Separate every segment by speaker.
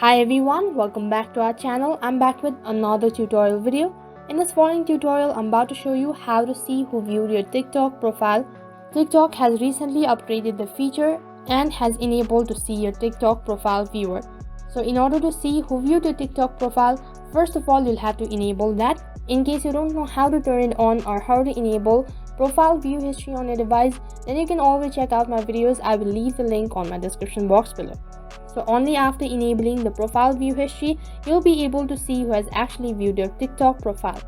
Speaker 1: Hi everyone, welcome back to our channel. I'm back with another tutorial video. In this following tutorial, I'm about to show you how to see who viewed your TikTok profile. TikTok has recently upgraded the feature and has enabled to see your TikTok profile viewer. So in order to see who viewed your TikTok profile, first of all, you'll have to enable that. In case you don't know how to turn it on or how to enable profile view history on your device, then you can always check out my videos. I will leave the link on my description box below. So only after enabling the profile view history, you'll be able to see who has actually viewed your TikTok profile.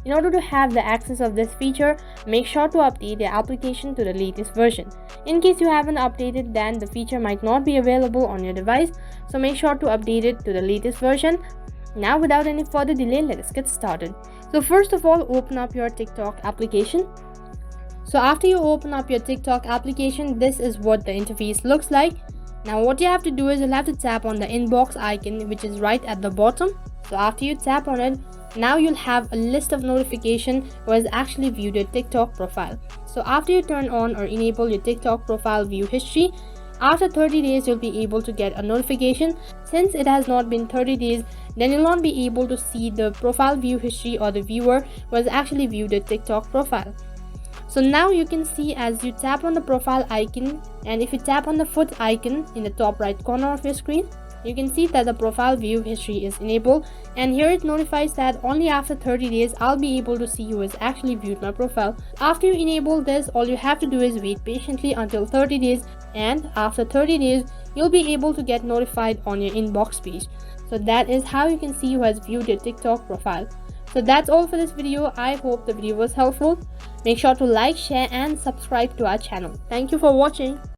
Speaker 1: In order to have the access of this feature, make sure to update your application to the latest version. In case you haven't updated, then the feature might not be available on your device, so make sure to update it to the latest version. Now without any further delay, let us get started. So first of all, open up your TikTok application. So after you open up your TikTok application, this is what the interface looks like. Now what you have to do is you'll have to tap on the inbox icon, which is right at the bottom. So after you tap on it, now you'll have a list of notification who has actually viewed your TikTok profile. So after you turn on or enable your TikTok profile view history, after 30 days you'll be able to get a notification. Since it has not been 30 days, then you'll not be able to see the profile view history or the viewer who has actually viewed your TikTok profile. So now you can see as you tap on the profile icon, and if you tap on the foot icon in the top right corner of your screen, you can see that the profile view history is enabled, and here it notifies that only after 30 days I'll be able to see who has actually viewed my profile. After you enable this, all you have to do is wait patiently until 30 days, and after 30 days you'll be able to get notified on your inbox page. So that is how you can see who has viewed your TikTok profile. So that's all for this video. I hope the video was helpful. Make sure to like, share and subscribe to our channel. Thank you for watching.